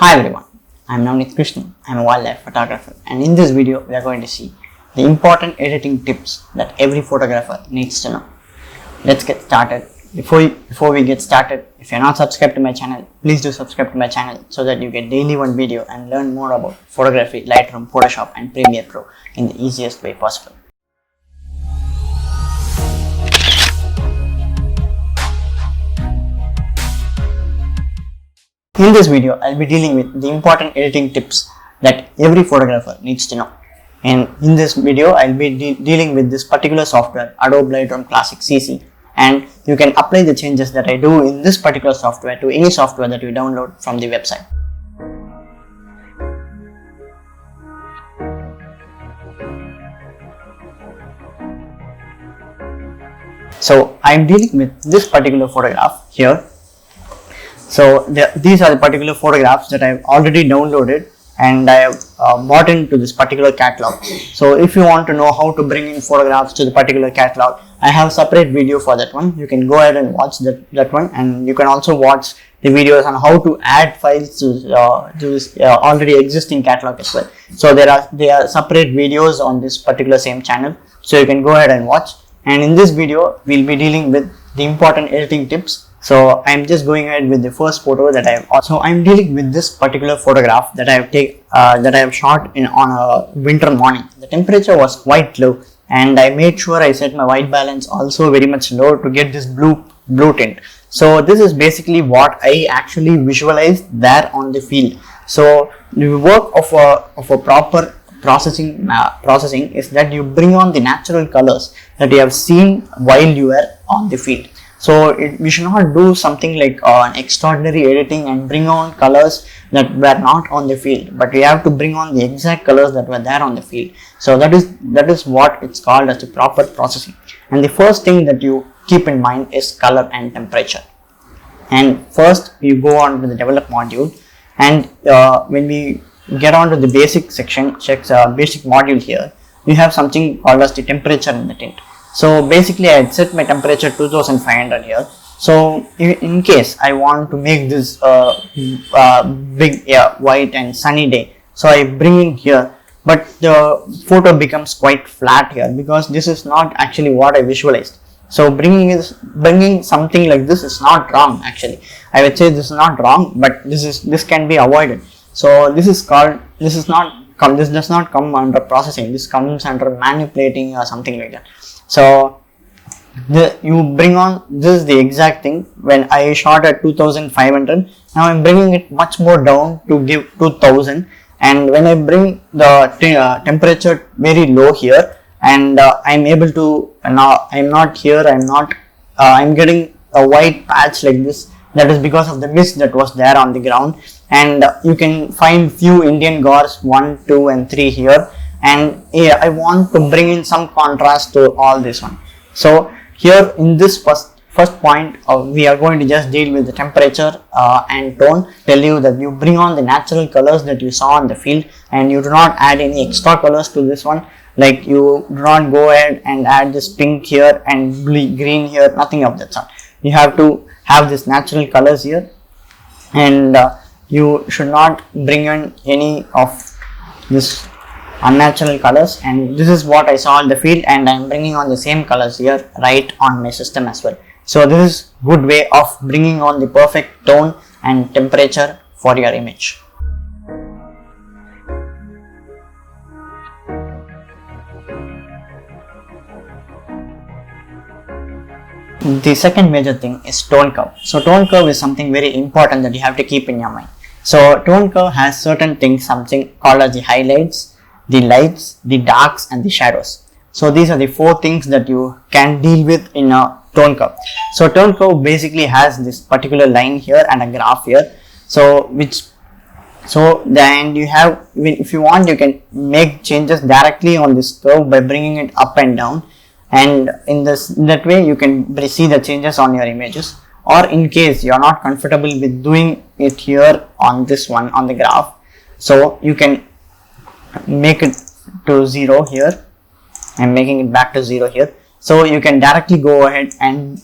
Hi everyone, I am Navaneeth Krishnan. I am a wildlife photographer, and in this video we are going to see the important editing tips that every photographer needs to know. Let's get started. Before we get started, if you are not subscribed to my channel, please do subscribe to my channel so that you get daily one video and learn more about photography, Lightroom, Photoshop and Premiere Pro in the easiest way possible. In this video, I'll be dealing with the important editing tips that every photographer needs to know. And in this video, I'll be dealing with this particular software, Adobe Lightroom Classic CC. And you can apply the changes that I do in this particular software to any software that you download from the website. So I'm dealing with this particular photograph here. So these are the particular photographs that I've already downloaded and I have bought into this particular catalog. So if you want to know how to bring in photographs to the particular catalog, I have a separate video for that one. You can go ahead and watch that one, and you can also watch the videos on how to add files to this already existing catalog as well. So there are separate videos on this particular same channel, so you can go ahead and watch. And in this video, we'll be dealing with the important editing tips. So I'm just going ahead with the first photo that I have. So I'm dealing with this particular photograph that I have shot on a winter morning. The temperature was quite low, and I made sure I set my white balance also very much low to get this blue tint. So this is basically what I actually visualized there on the field. So the work of a proper processing is that you bring on the natural colors that you have seen while you were on the field. So we should not do something like an extraordinary editing and bring on colors that were not on the field, but we have to bring on the exact colors that were there on the field. So that is what it's called as the proper processing. And the first thing that you keep in mind is color and temperature. And first you go on to the develop module, and when we get on to the basic section, basic module here, you have something called as the temperature and the tint. So basically I had set my temperature 2500 here. So in case I want to make this big white and sunny day, so I bring in here, but the photo becomes quite flat here because this is not actually what I visualized. So bringing something like this is not wrong. Actually, I would say this is not wrong, but this can be avoided. So this does not come under processing. This comes under manipulating or something like that. So you bring on, this is the exact thing. When I shot at 2500, now I'm bringing it much more down to give 2000, and when I bring the temperature very low here, and I'm able to, now I'm not here, I'm getting a white patch like this. That is because of the mist that was there on the ground. And you can find few Indian gores 1, 2 and 3 here. And I want to bring in some contrast to all this one. So here in this first point, we are going to just deal with the temperature and tone. Tell you that you bring on the natural colors that you saw on the field, and you do not add any extra colors to this one. Like you do not go ahead and add this pink here and green here, nothing of that sort. You have to have this natural colors here, and you should not bring in any of this unnatural colors. And this is what I saw in the field, and I'm bringing on the same colors here right on my system as well. So this is good way of bringing on the perfect tone and temperature for your image. The second major thing is tone curve. So tone curve is something very important that you have to keep in your mind. So tone curve has certain things, something called as the highlights, the lights, the darks and the shadows. So these are the 4 things that you can deal with in a tone curve. So tone curve basically has this particular line here and a graph here. So then you have, if you want, you can make changes directly on this curve by bringing it up and down. And in that way you can see the changes on your images. Or in case you are not comfortable with doing it here on this one on the graph, so you can make it to 0 here. I'm making it back to 0 here. So you can directly go ahead and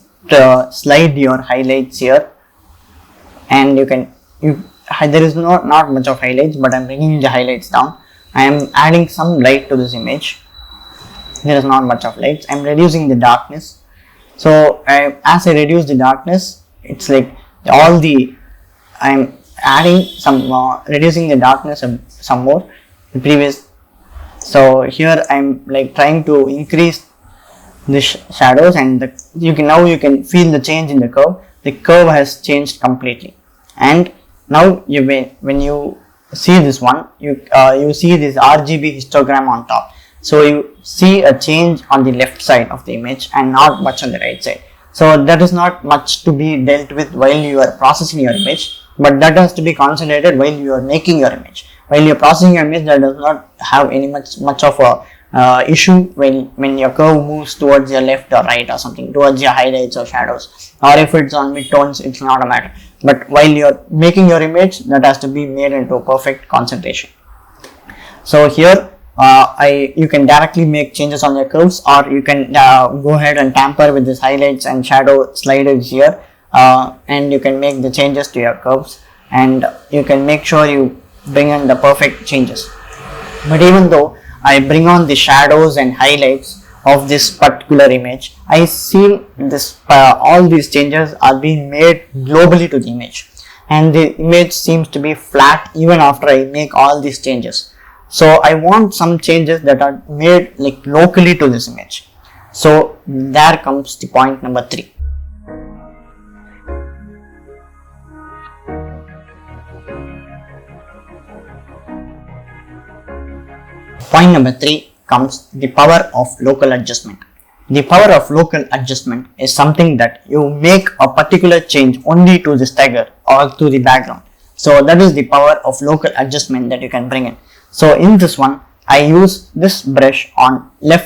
slide your highlights here, and there is not much of highlights, but I'm bringing the highlights down. I am adding some light to this image. There is not much of lights. I'm reducing the darkness. So as I reduce the darkness, it's like I'm adding some reducing the darkness some more the previous. So here I'm like trying to increase the shadows, and you can feel the change in the curve. The curve has changed completely, and now when you see this one, you see this RGB histogram on top. So you see a change on the left side of the image and not much on the right side. So that is not much to be dealt with while you are processing your image, but that has to be concentrated while you are making your image. While you are processing your image, that does not have any much of a issue when your curve moves towards your left or right or something, towards your highlights or shadows, or if it's on midtones, it's not a matter. But while you're making your image, that has to be made into perfect concentration. So here you can directly make changes on your curves, or you can go ahead and tamper with this highlights and shadow sliders here, and you can make the changes to your curves, and you can make sure you bring in the perfect changes. But even though I bring on the shadows and highlights of this particular image, I see this all these changes are being made globally to the image, and the image seems to be flat even after I make all these changes. So I want some changes that are made like locally to this image. So there comes the point number 3. Point number 3 comes the power of local adjustment. The power of local adjustment is something that you make a particular change only to this tiger or to the background. So that is the power of local adjustment that you can bring in. So in this one, I use this brush on the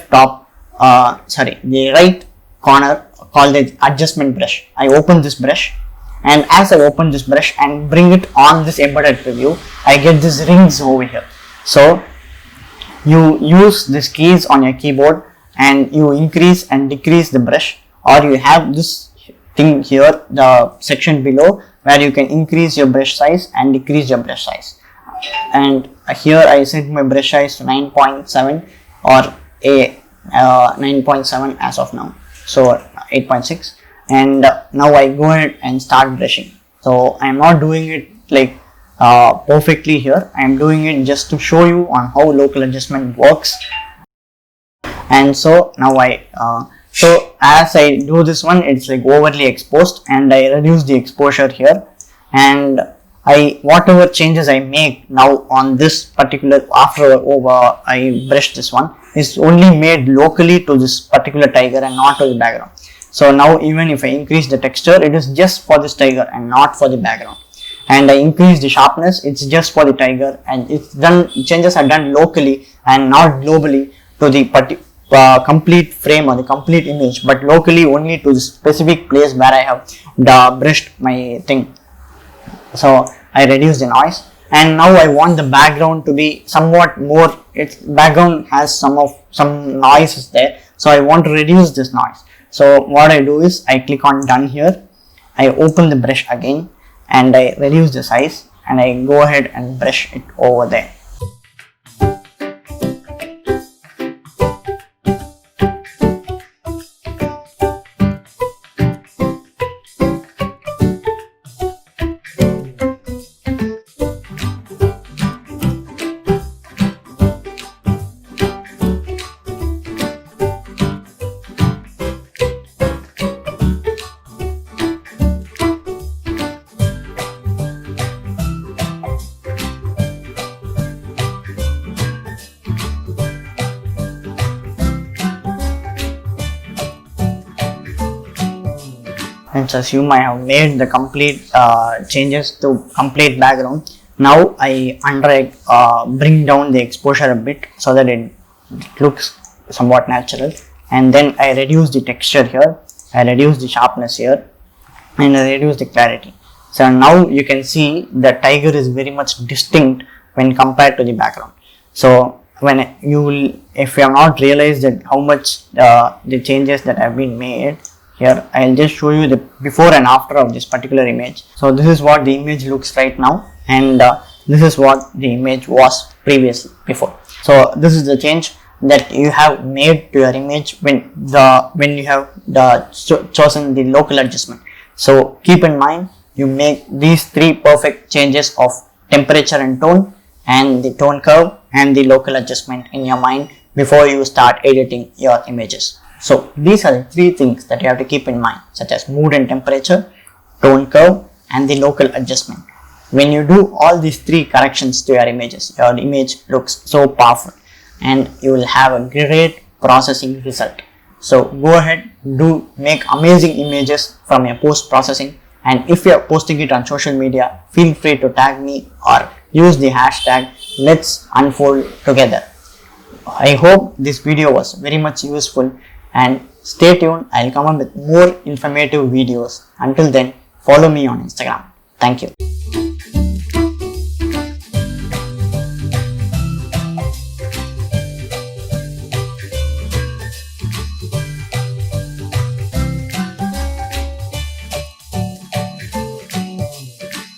right corner called the adjustment brush. I open this brush, and as I open this brush and bring it on this embedded preview, I get these rings over here. So you use these keys on your keyboard and you increase and decrease the brush, or you have this thing here, the section below, where you can increase your brush size and decrease your brush size. And here I set my brush size to 9.7 or 9.7 as of now, so 8.6, and now I go ahead and start brushing. So I am not doing it like perfectly here. I am doing it just to show you on how local adjustment works. And so now so as I do this one, it's like overly exposed, and I reduce the exposure here, and whatever changes I make now on this particular I brush this one is only made locally to this particular tiger and not to the background. So now even if I increase the texture, it is just for this tiger and not for the background. And I increase the sharpness, it's just for the tiger, and it's done. Changes are done locally and not globally to the complete frame or the complete image, but locally only to the specific place where I have brushed my thing. So I reduce the noise, and now I want the background to be somewhat more. Its background has some noises there, so I want to reduce this noise. So what I do is I click on done here, I open the brush again, and I reduce the size, and I go ahead and brush it over there. Let's assume I have made the complete changes to complete background. Now I bring down the exposure a bit so that it looks somewhat natural, and then I reduce the texture here, I reduce the sharpness here, and I reduce the clarity. So now you can see the tiger is very much distinct when compared to the background. So if you have not realized that how much the changes that have been made, here I'll just show you the before and after of this particular image. So this is what the image looks right now, and this is what the image was previously before. So this is the change that you have made to your image when you have chosen the local adjustment. So keep in mind, you make these three perfect changes of temperature and tone, and the tone curve and the local adjustment in your mind before you start editing your images. So these are the three things that you have to keep in mind, such as mood and temperature, tone curve, and the local adjustment. When you do all these three corrections to your images, your image looks so powerful and you will have a great processing result. So go ahead, do make amazing images from your post processing, and if you are posting it on social media, feel free to tag me or use the hashtag Let's Unfold Together. I hope this video was very much useful, and stay tuned. I'll come up with more informative videos. Until then, follow me on Instagram. Thank you.